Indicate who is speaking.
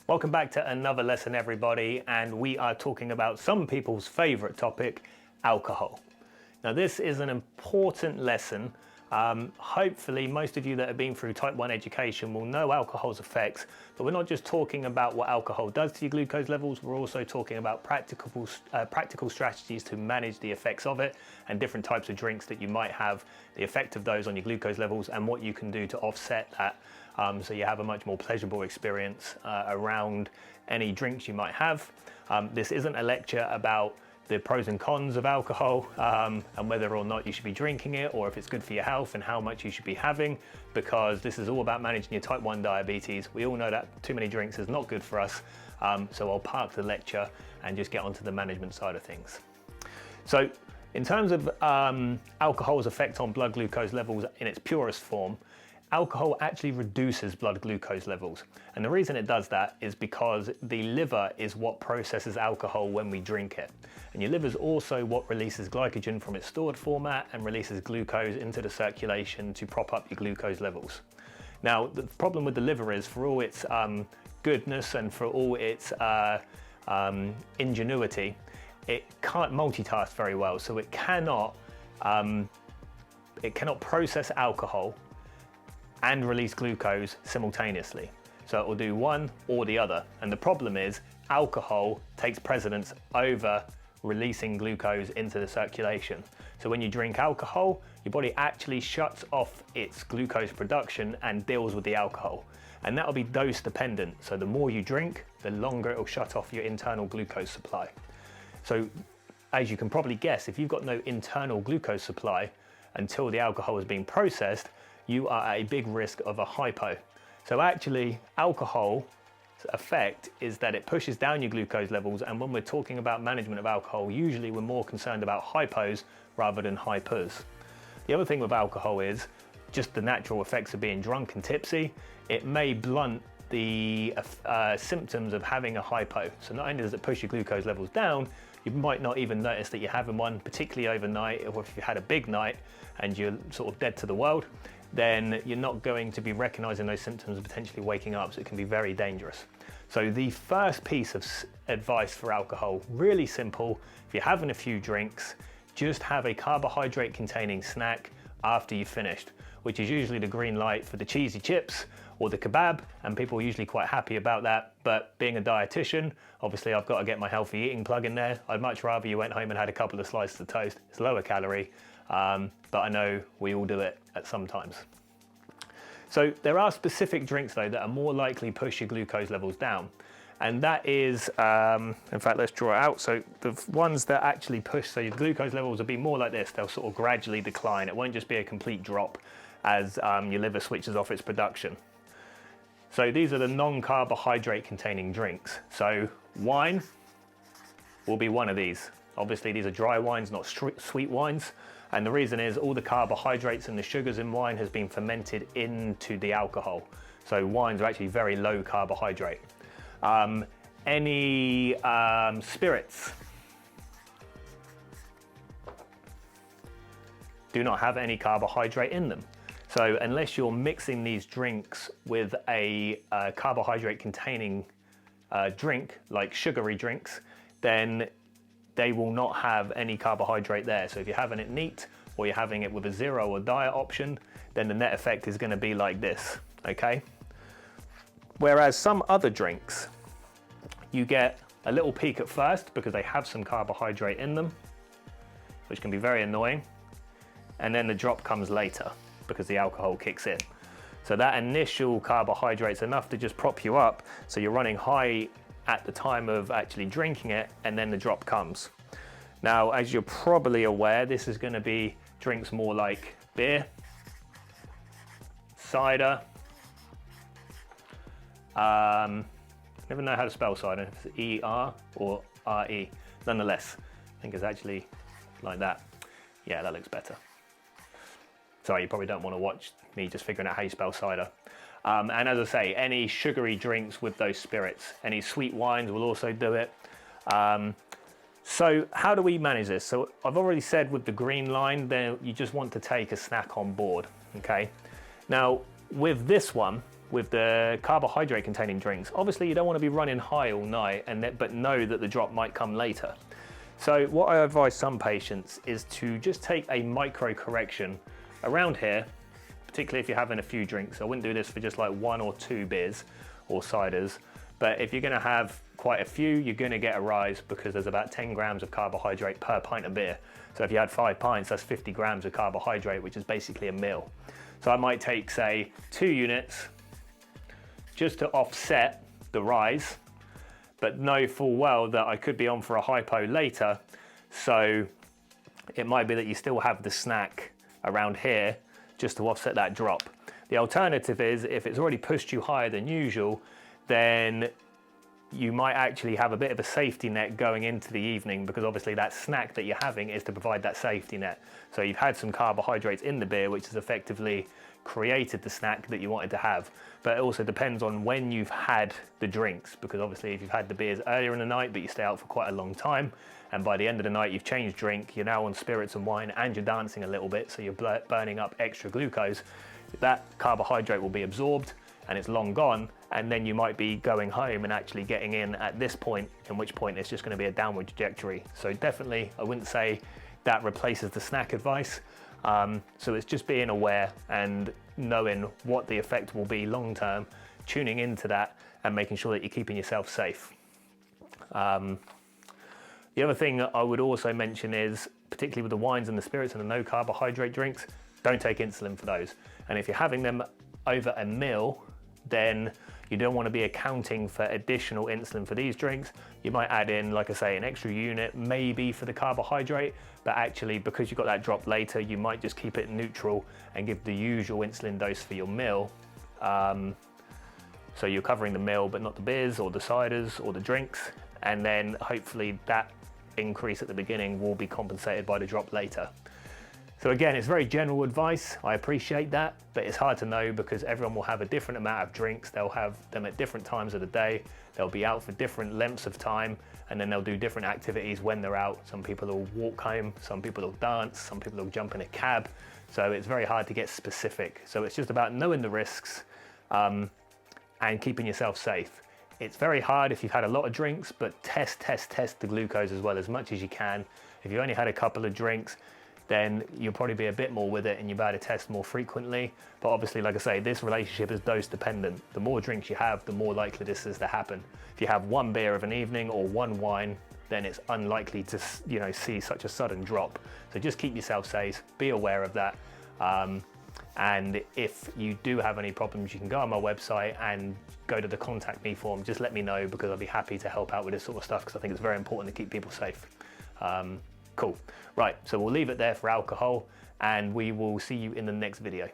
Speaker 1: Welcome back to another lesson, everybody, and we are talking about some people's favorite topic, alcohol. Now, this is an important lesson. Hopefully, most of you that have been through type 1 education will know alcohol's effects, but we're not just talking about what alcohol does to your glucose levels, we're also talking about practical strategies to manage the effects of it and different types of drinks that you might have, the effect of those on your glucose levels and what you can do to offset that so you have a much more pleasurable experience around any drinks you might have. This isn't a lecture about the pros and cons of alcohol and whether or not you should be drinking it or if it's good for your health and how much you should be having, because this is all about managing your type 1 diabetes. We all know that too many drinks is not good for us, so I'll park the lecture and just get onto the management side of things. So in terms of alcohol's effect on blood glucose levels in its purest form, alcohol actually reduces blood glucose levels. And the reason it does that is because the liver is what processes alcohol when we drink it. And your liver is also what releases glycogen from its stored format and releases glucose into the circulation to prop up your glucose levels. Now, the problem with the liver is, for all its goodness and for all its ingenuity, it can't multitask very well. So it cannot process alcohol and release glucose simultaneously. So it will do one or the other. And the problem is alcohol takes precedence over releasing glucose into the circulation. So when you drink alcohol, your body actually shuts off its glucose production and deals with the alcohol. And that will be dose dependent. So the more you drink, the longer it will shut off your internal glucose supply. So as you can probably guess, if you've got no internal glucose supply until the alcohol is being processed, you are at a big risk of a hypo. So actually, alcohol's effect is that it pushes down your glucose levels, and when we're talking about management of alcohol, usually we're more concerned about hypos rather than hypers. The other thing with alcohol is just the natural effects of being drunk and tipsy. It may blunt the symptoms of having a hypo. So not only does it push your glucose levels down, you might not even notice that you're having one, particularly overnight, or if you had a big night and you're sort of dead to the world, then you're not going to be recognizing those symptoms and potentially waking up, so it can be very dangerous. So the first piece of advice for alcohol, really simple. If you're having a few drinks, just have a carbohydrate containing snack after you've finished, which is usually the green light for the cheesy chips or the kebab, and people are usually quite happy about that. But being a dietitian, obviously I've got to get my healthy eating plug in there. I'd much rather you went home and had a couple of slices of toast. It's lower calorie, but I know we all do it at some times. So there are specific drinks though that are more likely push your glucose levels down. And that is, in fact, let's draw it out. So the ones that actually push, so your glucose levels will be more like this. They'll sort of gradually decline. It won't just be a complete drop as your liver switches off its production. So these are the non-carbohydrate containing drinks. So wine will be one of these. Obviously these are dry wines, not sweet wines. And the reason is all the carbohydrates and the sugars in wine has been fermented into the alcohol. So wines are actually very low carbohydrate. Any spirits do not have any carbohydrate in them. So unless you're mixing these drinks with a carbohydrate containing drink, like sugary drinks, then they will not have any carbohydrate there. So if you're having it neat or you're having it with a zero or diet option, then the net effect is going to be like this, okay? Whereas some other drinks, you get a little peak at first because they have some carbohydrate in them, which can be very annoying. And then the drop comes later because the alcohol kicks in. So that initial carbohydrate's enough to just prop you up. So you're running high at the time of actually drinking it, and then the drop comes. Now, as you're probably aware, this is going to be drinks more like beer, cider, never know how to spell cider, if it's E-R or R-E. Nonetheless, I think it's actually like that. Yeah, that looks better. Sorry, you probably don't want to watch me just figuring out how you spell cider. And as I say, any sugary drinks with those spirits, any sweet wines will also do it. So how do we manage this? So I've already said with the green line, then you just want to take a snack on board, okay? Now, with this one, with the carbohydrate containing drinks, obviously you don't want to be running high all night, but know that the drop might come later. So what I advise some patients is to just take a micro correction around here, particularly if you're having a few drinks. I wouldn't do this for just like 1 or 2 beers or ciders, but if you're going to have quite a few, you're going to get a rise because there's about 10 grams of carbohydrate per pint of beer. So if you had 5 pints, that's 50 grams of carbohydrate, which is basically a meal. So I might take, say, 2 units just to offset the rise, but know full well that I could be on for a hypo later. So it might be that you still have the snack around here just to offset that drop. The alternative is if it's already pushed you higher than usual, then you might actually have a bit of a safety net going into the evening, because obviously that snack that you're having is to provide that safety net. So you've had some carbohydrates in the beer, which has effectively created the snack that you wanted to have. But it also depends on when you've had the drinks, because obviously if you've had the beers earlier in the night but you stay out for quite a long time, and by the end of the night you've changed drink, you're now on spirits and wine and you're dancing a little bit, so you're burning up extra glucose, that carbohydrate will be absorbed and it's long gone, and then you might be going home and actually getting in at this point, in which point it's just going to be a downward trajectory. So definitely I wouldn't say that replaces the snack advice. So it's just being aware and knowing what the effect will be long term, tuning into that and making sure that you're keeping yourself safe. The other thing that I would also mention is, particularly with the wines and the spirits and the no carbohydrate drinks, don't take insulin for those. And if you're having them over a meal, then you don't want to be accounting for additional insulin for these drinks. You might add in, like I say, an extra unit maybe for the carbohydrate, but actually because you've got that drop later, you might just keep it neutral and give the usual insulin dose for your meal. So you're covering the meal, but not the beers or the ciders or the drinks. And then hopefully that increase at the beginning will be compensated by the drop later. So again, it's very general advice. I appreciate that, but it's hard to know because everyone will have a different amount of drinks. They'll have them at different times of the day. They'll be out for different lengths of time, and then they'll do different activities when they're out. Some people will walk home, some people will dance, some people will jump in a cab. So it's very hard to get specific. So it's just about knowing the risks and keeping yourself safe. It's very hard if you've had a lot of drinks, but test the glucose as well as much as you can. If you only had a couple of drinks, then you'll probably be a bit more with it and you're better to test more frequently. But obviously, like I say, this relationship is dose dependent. The more drinks you have, the more likely this is to happen. If you have 1 beer of an evening or 1 wine, then it's unlikely to, see such a sudden drop. So just keep yourself safe, be aware of that. And if you do have any problems, you can go on my website and go to the contact me form. Just let me know, because I'll be happy to help out with this sort of stuff, because I think it's very important to keep people safe. Cool. Right, so we'll leave it there for alcohol, and we will see you in the next video.